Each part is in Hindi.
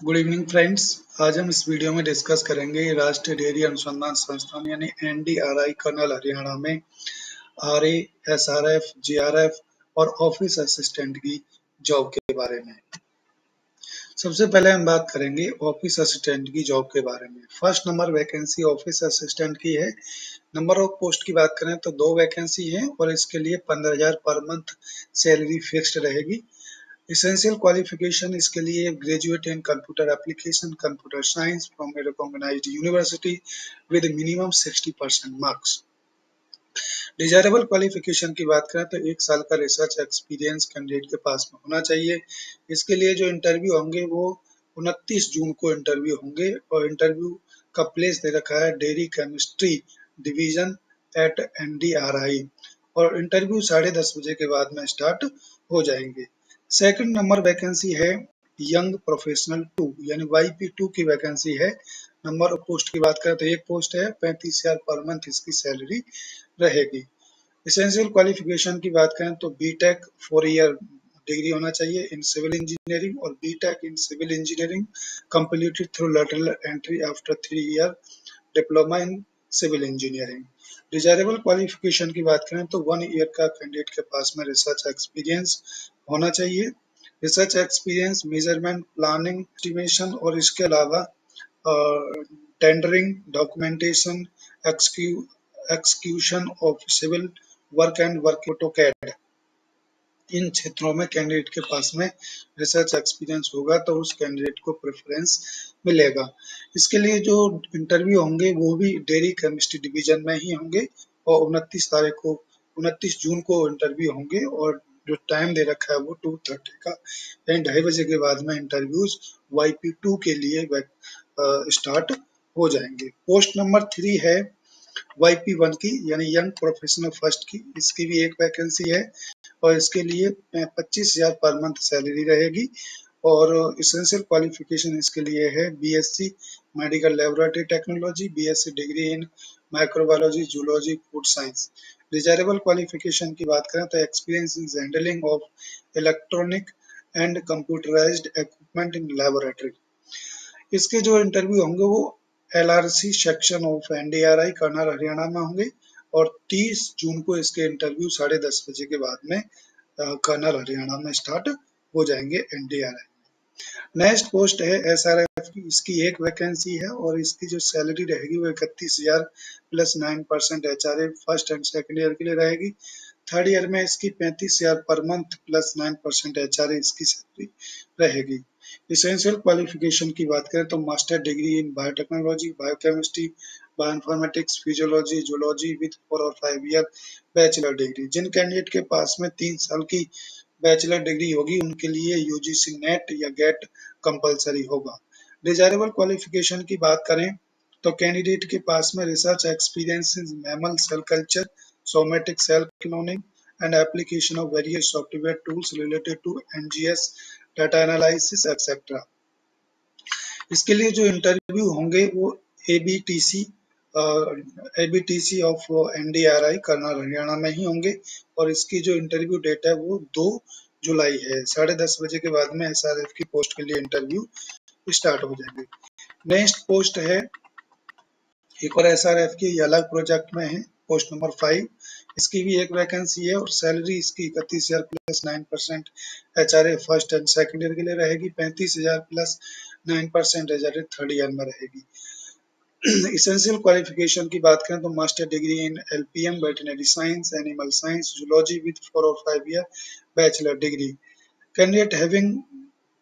Good evening friends. आज हम इस वीडियो में डिस्कस करेंगे राष्ट्रीय डेयरी अनुसंधान संस्थान यानी एनडीआरआई कर्नल हरियाणा में आरए, एसआरएफ, जीआरएफ और ऑफिस असिस्टेंट की जॉब के बारे में। सबसे पहले हम बात करेंगे ऑफिस असिस्टेंट की जॉब के बारे में। First number vacancy office assistant की है। नंबर ऑफ पोस्ट की बात करें तो 2 वैकेंसी है और इसके लिए 15,000 पर मंथ सैलरी फिक्स्ड रहेगी। Essential qualification इसके लिए graduate in computer application computer science from a recognised university with minimum 60% marks. Desirable qualification की बात करें तो 1 साल का रिसर्च एक्सपीरियंस कैंडिडेट के पास में होना चाहिए। इसके लिए जो इंटरव्यू होंगे वो 29 जून को इंटरव्यू होंगे और इंटरव्यू का प्लेस दे रखा है dairy chemistry division at NDRI और इंटरव्यू 10:30 बजे के बाद में स्टार्ट हो जाएंगे। सेकंड नंबर वैकेंसी है यंग प्रोफेशनल 2 यानी YP2 की वैकेंसी है। नंबर ऑफ पोस्ट की बात करें तो एक पोस्ट है, 35,000 पर मंथ इसकी सैलरी रहेगी। एसेंशियल क्वालिफिकेशन की बात करें तो बीटेक 4 ईयर डिग्री होना चाहिए इन सिविल इंजीनियरिंग और BTech in civil engineering completed through lateral entry after 3 year diploma in civil engineering. Desirable qualification की बात करें तो 1 ईयर का कैंडिडेट के पास में रिसर्च एक्सपीरियंस होना चाहिए। Research experience measurement planning estimation और इसके अलावा tendering documentation execution of civil work and work AutoCAD इन क्षेत्रों में कैंडिडेट के पास में रिसर्च एक्सपीरियंस होगा तो उस कैंडिडेट को प्रेफरेंस मिलेगा। इसके लिए जो इंटरव्यू होंगे वो भी डेयरी केमिस्ट्री डिवीजन में ही होंगे और 29 जून को इंटरव्यू होंगे और जो टाइम दे रखा है वो 2:30 का यानी 2:30 बजे के बाद में इंटरव्यूज YP2 के लिए स्टार्ट हो जाएंगे। पोस्ट नंबर 3 है YP1 की यानी यंग प्रोफेशनल फर्स्ट की। इसकी भी एक वैकेंसी है और इसके लिए 25,000 पर मंथ सैलरी रहेगी और इसेंशियल क्वालिफिकेशन इसके लिए है BSc medical laboratory technology, BSc degree in microbiology, zoology, food science. Desirable qualification की बात करें तो experience in handling of electronic and computerised equipment in laboratory. इसके जो इंटरव्यू होंगे वो LRC section of NDRI Karnal Haryana में होंगे और 30 जून को इसके इंटरव्यू 10:30 बजे के बाद में कर्नल हरियाणा में स्टार्ट हो जाएंगे NDRI। नेक्स्ट पोस्ट है SRF की। इसकी एक वैकेंसी है और इसकी जो सैलरी रहेगी वो 31,000 plus 9% HRA first and second year के लिए रहेगी। थर्ड ईयर में इसकी 35,000 पर मंथ प्लस 9% HRA इसकी सैलरी रहेगी। इसेंशियल क्वालिफिकेशन की बात करें तो master degree in biotechnology, biochemistry, bioinformatics, physiology, zoology with 4 और 5 ईयर बैचलर डिग्री। जिन कैंडिडेट के पास में 3 साल की बैचलर डिग्री होगी उनके लिए UGC नेट या गेट कंपलसरी होगा। डिजायरेबल क्वालिफिकेशन की बात करें तो कैंडिडेट के पास में research experience in mammal cell culture, somatic cell cloning and application of various software tools related to NGS data analysis etcetera. इसके लिए जो इंटरव्यू होंगे वो ABTC of NDRI Karnal Haryana में ही होंगे और इसकी जो इंटरव्यू डेट है वो 2 जुलाई है। 10:30 बजे के बाद में SRF की पोस्ट के लिए इंटरव्यू स्टार्ट हो जाएंगे। नेक्स्ट पोस्ट है एक और SRF की अलग प्रोजेक्ट में है, पोस्ट नंबर 5। इसकी भी एक वैकेंसी है और सैलरी इसकी 31,000 plus 9% HRA first and second year के लिए रहेगी। 35,000 प्लस 9% HRA थर्ड ईयर में रहेगी। इसेंशियल क्वालिफिकेशन की बात करें तो master degree in LPM veterinary science, animal science, zoology with 4 और 5 year bachelor degree. Candidate having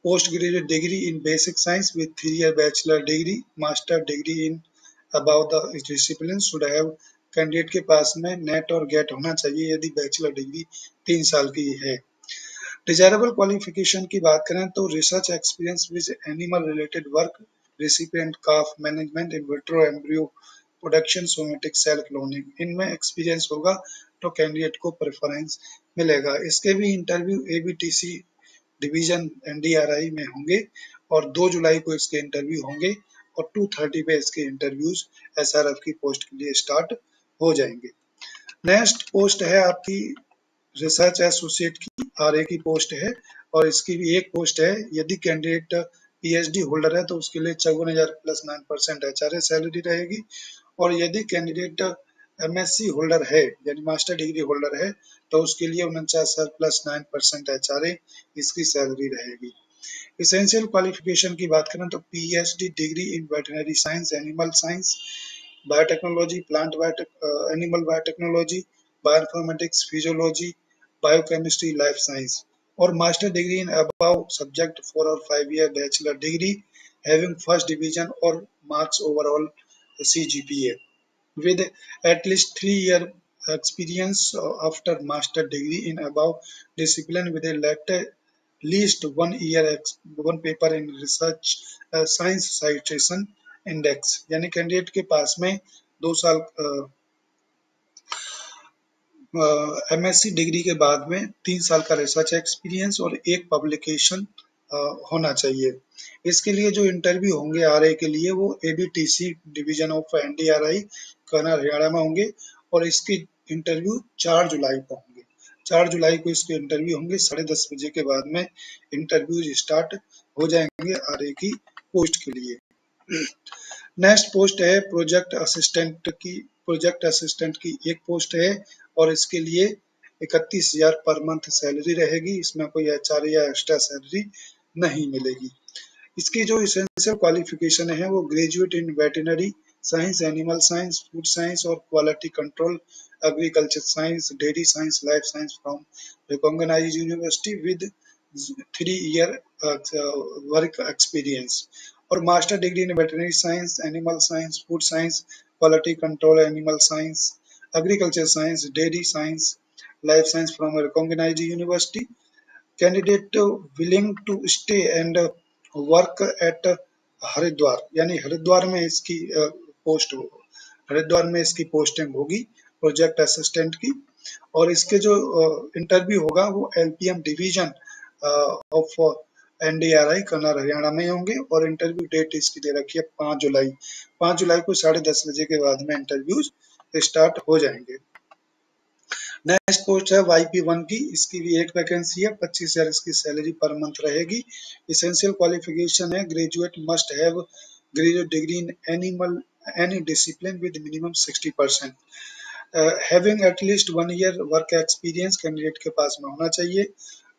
post graduate degree in basic science with 3 year bachelor degree, master degree in about the discipline should have. Candidate के पास में नेट और गेट होना चाहिए यदि बैचलर डिग्री 3 साल की है। डिजायरेबल क्वालिफिकेशन की बात करें तो research experience with animal related work, recipient calf management, in vitro embryo production, somatic cell cloning इनमें एक्सपीरियंस होगा तो कैंडिडेट को प्रेफरेंस मिलेगा। इसके भी इंटरव्यू ABTC डिवीजन NDRI में होंगे और 2 जुलाई को इसके इंटरव्यू होंगे और 2:30 पे इसके इंटरव्यूज SRF की पोस्ट के लिए स्टार्ट हो जाएंगे। नेक्स्ट पोस्ट है आपकी रिसर्च एसोसिएट की, RA की पोस्ट है और इसकी भी एक पोस्ट है। यदि कैंडिडेट पीएचडी होल्डर है तो उसके लिए 54,000 प्लस 9% एचआरए सैलरी रहेगी। और यदि कैंडिडेट एमएससी होल्डर है यानी मास्टर डिग्री होल्डर है तो उसके लिए 49,000 प्लस 9% एचआरए इसकी सैलरी रहेगी। इसेंशियल क्वालिफिकेशन की बात करें तो PhD degree in veterinary science, animal science, biotechnology, plant animal biotechnology, bioinformatics, physiology, biochemistry, life science और master degree in above subject 4 और 5 year bachelor degree having first division और marks overall CGPA with at least 3 year experience after master degree in above discipline with a least 1 year one paper in research science citation index यानी कैंडिडेट के पास में 2 साल एमएससी डिग्री के बाद में 3 साल का रिसर्च एक्सपीरियंस और एक पब्लिकेशन होना चाहिए। इसके लिए जो इंटरव्यू होंगे आरए के लिए वो ABTC division of NDRI Karnal Haryana में होंगे और इसके इंटरव्यू 4 जुलाई को होंगे। 4 जुलाई को इसके इंटरव्यू होंगे, 10:30 बजे के बाद में इंटरव्यूज स्टार्ट हो जाएंगे आरए की पोस्ट के लिए। नेक्स्ट पोस्ट है प्रोजेक्ट असिस्टेंट की एक पोस्ट है और इसके लिए 31,000 पर मंथ सैलरी रहेगी। इसमें कोई एचआर या एक्स्ट्रा सैलरी नहीं मिलेगी। इसकी जो इसेंशियल क्वालिफिकेशन है वो graduate in veterinary science, animal science, food science और quality control, agriculture science, dairy science, life science from recognised university with 3 year work experience और master degree in veterinary science, animal science, food science, quality control, animal science, agriculture science, dairy science, life science from a recognized university. Candidate willing to stay and work at Haridwar यानी हरिद्वार में इसकी पोस्ट हरिद्वार में इसकी पोस्टिंग होगी प्रोजेक्ट असिस्टेंट की। और इसके जो इंटरव्यू होगा वो LPM division of NDRI Karnal Haryana में होंगे और इंटरव्यू डेट इसकी दे रखी है 5 जुलाई। 5 जुलाई को 10:30 बजे के बाद में इंटरव्यूज स्टार्ट हो जाएंगे। नेक्स्ट पोस्ट है YP1 की, इसकी भी एक वैकेंसी है, 25,000 इसकी सैलरी पर मंथ रहेगी। इसेंशियल क्वालिफिकेशन है graduate must have graduate degree in any discipline with minimum 60%। Having at least 1 year work experience candidate के पास में होना चाहिए।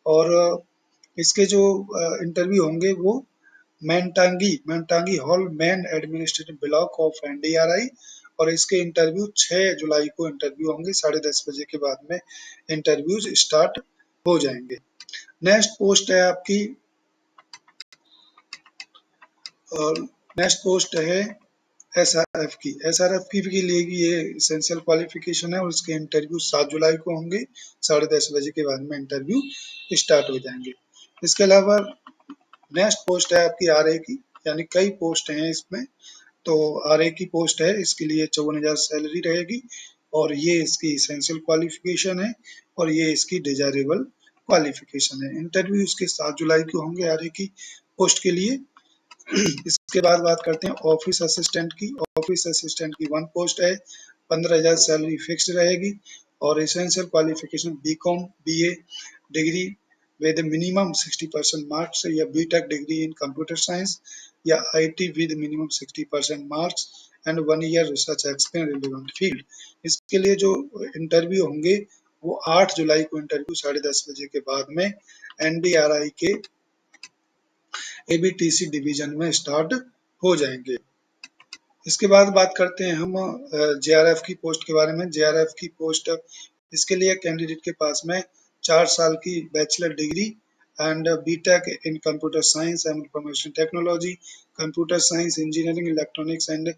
और इसके जो इंटरव्यू होंगे वो मैनटांगी hall main administrative block of NDRI और इसके इंटरव्यू 6 जुलाई को इंटरव्यू होंगे, 10:30 बजे के बाद में इंटरव्यूज स्टार्ट हो जाएंगे। नेक्स्ट पोस्ट है आपकी नेक्स्ट पोस्ट है एसआरएफ की। एसआरएफ की लिए ये इसेंशियल क्वालिफिकेशन है और इसके इंटरव्यू 7 जुलाई को होंगे, 10:30 बजे के बाद में इंटरव्यू स्टार्ट हो जाएंगे। इसके अलावा नेक्स्ट पोस्ट है आपकी आरए की, यानी कई पोस्ट हैं इसमें। तो आरए की पोस्ट है, इसके लिए 54,000 सैलरी रहेगी और ये इसकी इसेंशियल क्वालिफिकेशन है और ये इसकी डिजायरेबल क्वालिफिकेशन है। इंटरव्यू इसके 7 जुलाई को होंगे आरए की पोस्ट के लिए। इसके बाद बात करते हैं ऑफिस असिस्टेंट की। ऑफिस असिस्टेंट की 1 पोस्ट है, 15,000 सैलरी फिक्स्ड रहेगी और essential qualification BCom BA degree with minimum 60% marks या BTech degree in computer science या IT with minimum 60% marks and 1 year research experience in relevant field. इसके लिए जो इंटरव्यू होंगे वो 8 जुलाई को इंटरव्यू 10:30 बजे के बाद में एनडीआरआई के एबीटीसी डिवीजन में स्टार्ट हो जाएंगे। इसके बाद बात करते हैं हम जेआरएफ की पोस्ट के बारे में। जेआरएफ की पोस्ट इसके लिए कैंडिडेट के पास में 4 साल की bachelor degree and BTech in computer science and information technology, computer science engineering, electronics and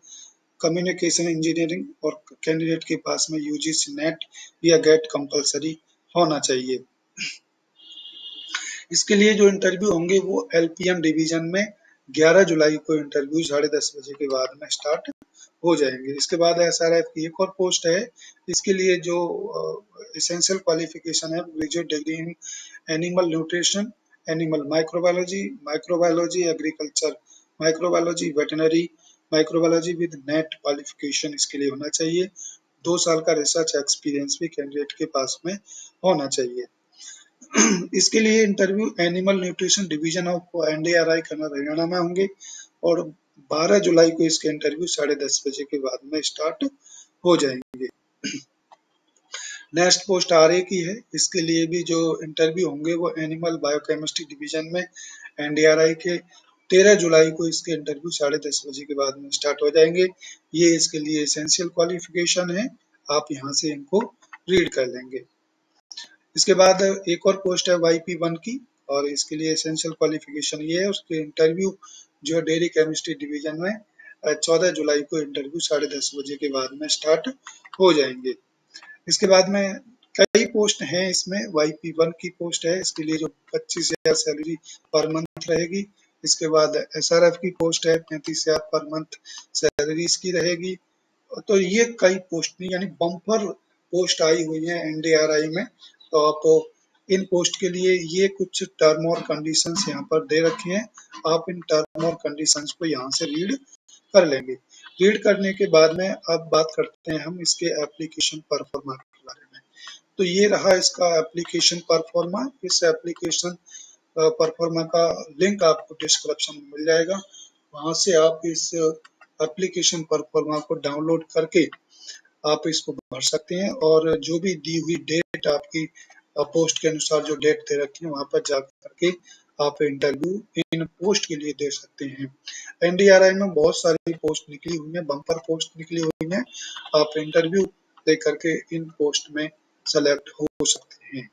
communication engineering और कैंडिडेट के पास में यूजीसी नेट या गेट कंपलसरी होना चाहिए। इसके लिए जो इंटरव्यू होंगे वो एलपीएम डिवीजन में 11 जुलाई को इंटरव्यू 10:30 बजे के बाद में स्टार्ट हो जाएंगे। इसके बाद एसआरएफ की एक और पोस्ट है, इसके लिए जो इसेंशियल क्वालिफिकेशन है graduate degree in animal nutrition, animal microbiology, agriculture microbiology, veterinary microbiology with net qualification इसके लिए होना चाहिए। 2 साल का रिसर्च एक्सपीरियंस भी कैंडिडेट के पास में होना चाहिए। इसके लिए interview animal nutrition division of NDRI Kannauj Haryana में होंगे और 12 जुलाई को इसके इंटरव्यू 10:30 बजे के बाद में स्टार्ट हो जाएंगे। नेक्स्ट पोस्ट आरए की है, इसके लिए भी जो इंटरव्यू होंगे वो एनिमल बायोकेमिस्ट्री डिवीजन में एनडीआरआई के 13 जुलाई को इसके इंटरव्यू 10:30 बजे के बाद में स्टार्ट हो जाएंगे। ये इसके लिए एसेंशियल क्वालिफिकेशन है, आप यहाँ से इनको रीड कर लेंगे। इसके बाद एक और पोस्ट है YP1 की और इसके लिए एसेंशियल क्वालिफिकेशन ये है, उसके इंटरव्यू जो डेयरी केमिस्ट्री डिवीजन में 14 जुलाई को इंटरव्यू 10:30 बजे के बाद में स्टार्ट हो जाएंगे। इसके बाद में कई पोस्ट हैं, इसमें YP1 की पोस्ट है, इसके लिए जो 25,000 सैलरी पर मंथ रहेगी। इसके बाद SRF की पोस्ट है, 35,000 पर मंथ सैलरी इसकी रहेगी। तो ये कई पोस्ट यानी बम्पर पोस्ट आई हुई है एनडीआरआई में। तो आप इन पोस्ट के लिए ये कुछ टर्म और कंडीशंस यहाँ पर दे रखे हैं, आप इन टर्म और कंडीशंस को यहाँ से रीड कर लेंगे। रीड करने के बाद में अब बात करते हैं हम इसके एप्लीकेशन परफॉर्मा के बारे में। तो ये रहा इसका एप्लीकेशन परफॉर्मा। इस एप्लीकेशन परफॉर्मा का लिंक आपको डिस्क्रिप्शन में मिल जाएगा, वहां से आप इस एप्लीकेशन परफॉर्मा को डाउनलोड करके आप इसको भर सकते हैं और जो भी दी हुई डेट आपकी पोस्ट के अनुसार जो डेट दे रखी है वहां पर जा करके आप इंटरव्यू इन पोस्ट के लिए दे सकते हैं। एनडीआरआई में बहुत सारी पोस्ट निकली हुई है, बम्पर पोस्ट निकली हुई है, आप इंटरव्यू दे करके इन पोस्ट में सेलेक्ट हो सकते हैं।